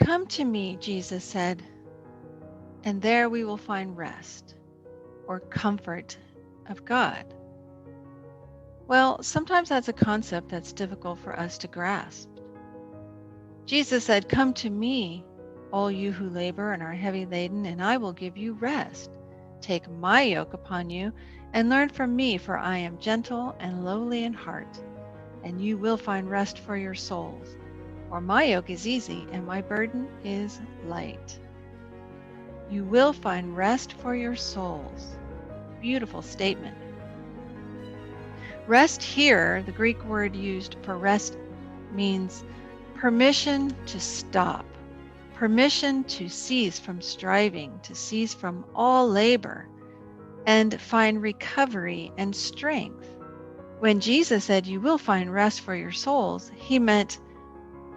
Come to me, Jesus said, and there we will find rest or comfort of God. Well, sometimes that's a concept that's difficult for us to grasp. Jesus said, "Come to me, all you who labor and are heavy laden, and I will give you rest. Take my yoke upon you and learn from me, for I am gentle and lowly in heart, and you will find rest for your souls. For my yoke is easy and my burden is light." You will find rest for your souls. Beautiful statement. Rest here, the Greek word used for rest, means permission to stop, permission to cease from striving, to cease from all labor, and find recovery and strength. When Jesus said, "You will find rest for your souls," he meant,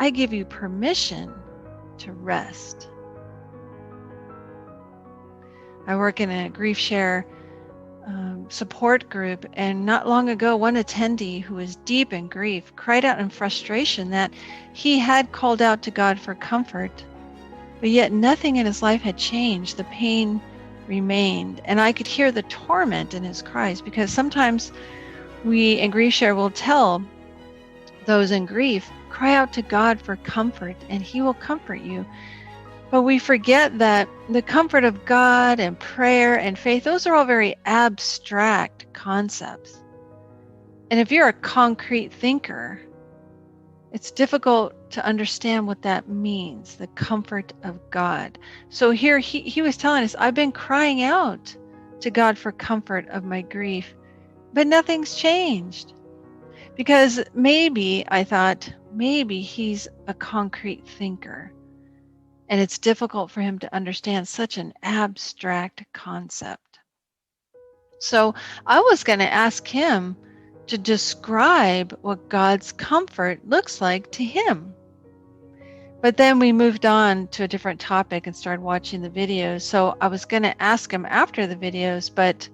I give you permission to rest. I work in a grief share support group, and not long ago, one attendee who was deep in grief cried out in frustration that he had called out to God for comfort, but yet nothing in his life had changed. The pain remained, and I could hear the torment in his cries, because sometimes we in grief share will tell those in grief, cry out to God for comfort and he will comfort you. But we forget that the comfort of God and prayer and faith, those are all very abstract concepts. And if you're a concrete thinker, it's difficult to understand what that means, the comfort of God. So here he was telling us, I've been crying out to God for comfort of my grief, but nothing's changed. Because maybe, I thought, maybe he's a concrete thinker, and it's difficult for him to understand such an abstract concept. So I was going to ask him to describe what God's comfort looks like to him. But then we moved on to a different topic and started watching the videos. So I was going to ask him after the videos, but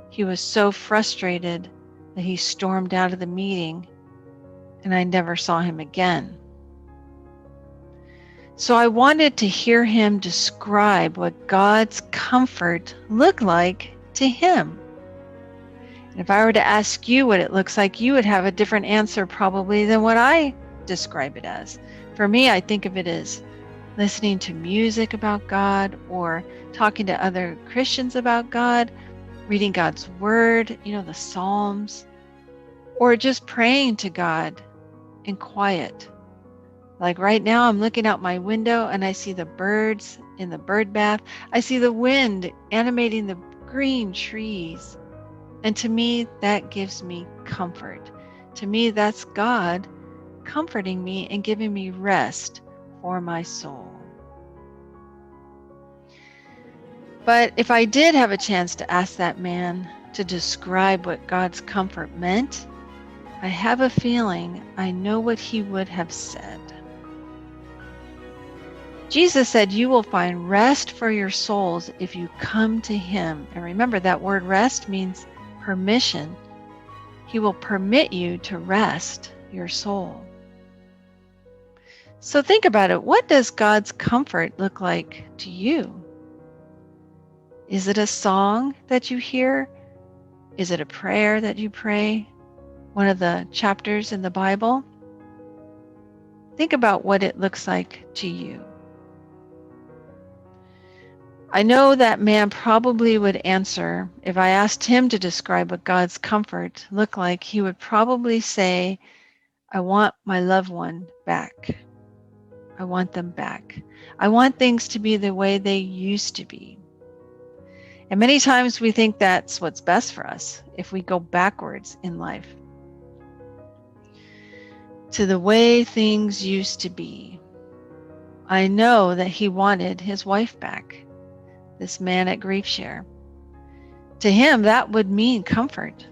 he was so frustrated that he stormed out of the meeting, and I never saw him again. So I wanted to hear him describe what God's comfort looked like to him. And if I were to ask you what it looks like, you would have a different answer probably than what I describe it as. For me, I think of it as listening to music about God, or talking to other Christians about God, reading God's word, the Psalms, or just praying to God in quiet. Like right now, I'm looking out my window and I see the birds in the bird bath. I see the wind animating the green trees. And to me, that gives me comfort. To me, that's God comforting me and giving me rest for my soul. But if I did have a chance to ask that man to describe what God's comfort meant, I have a feeling I know what he would have said. Jesus said, "You will find rest for your souls if you come to him." And remember, that word rest means permission. He will permit you to rest your soul. So think about it. What does God's comfort look like to you? Is it a song that you hear? Is it a prayer that you pray? One of the chapters in the Bible? Think about what it looks like to you. I know that man probably would answer, if I asked him to describe what God's comfort looked like, he would probably say, I want my loved one back. I want them back. I want things to be the way they used to be. And many times we think that's what's best for us if we go backwards in life to the way things used to be. I know that he wanted his wife back, this man at Grief Share. To him, that would mean comfort.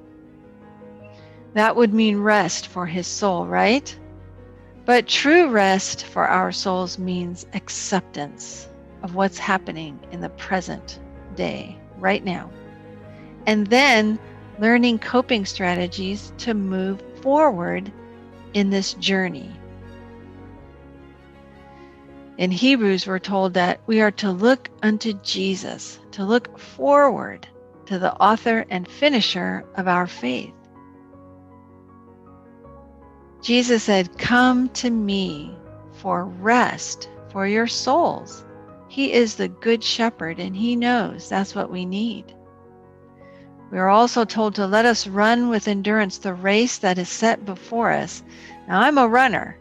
That would mean rest for his soul, right? But true rest for our souls means acceptance of what's happening in the present day, right now. And then learning coping strategies to move forward in this journey. In Hebrews, we're told that we are to look unto Jesus, to look forward to the author and finisher of our faith. Jesus said, "Come to me for rest for your souls." He is the good shepherd, and he knows that's what we need. We are also told to let us run with endurance the race that is set before us. Now, I'm a runner,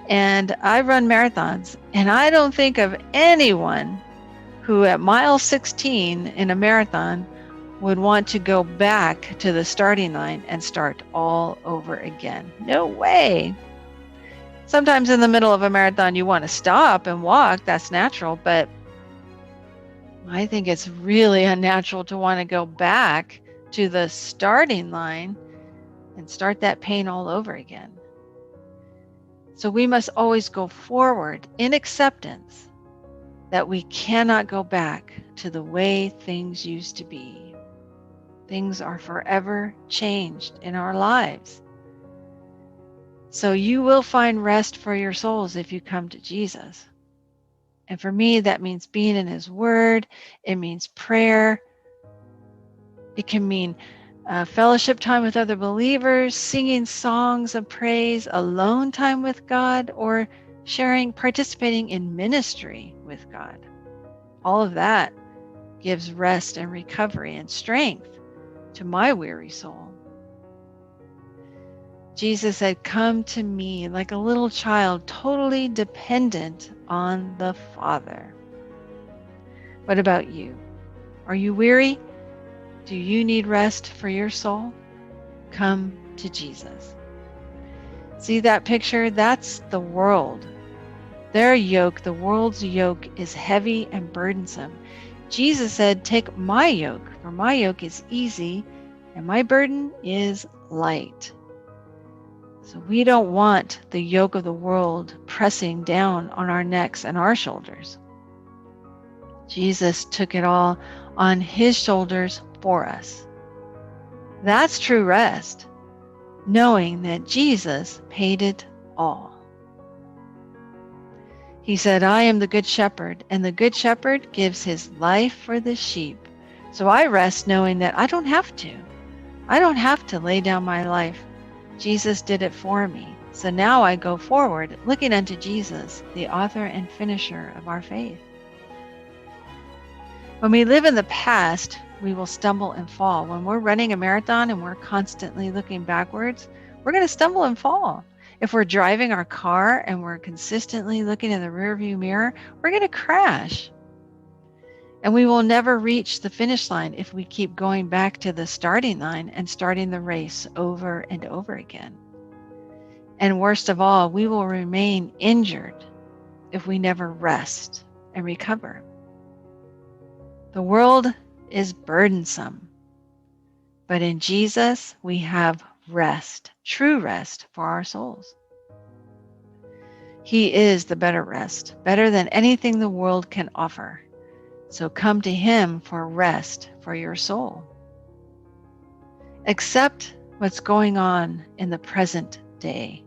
and I run marathons, and I don't think of anyone who at mile 16 in a marathon would want to go back to the starting line and start all over again. No way. Sometimes in the middle of a marathon, you want to stop and walk. That's natural, but I think it's really unnatural to want to go back to the starting line and start that pain all over again. So we must always go forward in acceptance that we cannot go back to the way things used to be. Things are forever changed in our lives. So you will find rest for your souls if you come to Jesus. And for me, that means being in His Word. It means prayer. It can mean fellowship time with other believers, singing songs of praise, alone time with God, or participating in ministry with God. All of that gives rest and recovery and strength to my weary soul. Jesus said, "Come to me," like a little child, totally dependent on the Father. What about you? Are you weary? Do you need rest for your soul? Come to Jesus. See that picture? That's the world. Their yoke, the world's yoke, is heavy and burdensome. Jesus said, "Take my yoke, for my yoke is easy and my burden is light." So we don't want the yoke of the world pressing down on our necks and our shoulders. Jesus took it all on His shoulders for us. That's true rest, knowing that Jesus paid it all. He said, "I am the good shepherd, and the good shepherd gives his life for the sheep." So I rest knowing that I don't have to. I don't have to lay down my life. Jesus did it for me. So now I go forward, looking unto Jesus, the author and finisher of our faith. When we live in the past, we will stumble and fall. When we're running a marathon and we're constantly looking backwards, we're going to stumble and fall. If we're driving our car and we're consistently looking in the rearview mirror, we're going to crash. And we will never reach the finish line if we keep going back to the starting line and starting the race over and over again. And worst of all, we will remain injured if we never rest and recover. The world is burdensome, but in Jesus we have rest, true rest for our souls. He is the better rest, better than anything the world can offer. So come to Him for rest for your soul. Accept what's going on in the present day.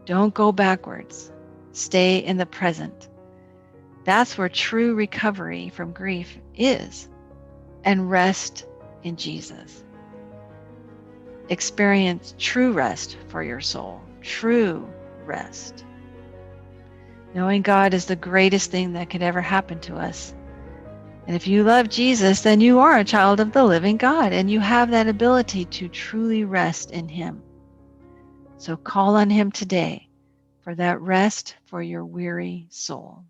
Don't go backwards. Stay in the present. That's where true recovery from grief is, and rest in Jesus. Experience true rest for your soul, true rest. Knowing God is the greatest thing that could ever happen to us. And if you love Jesus, then you are a child of the living God, and you have that ability to truly rest in Him. So call on Him today for that rest for your weary soul.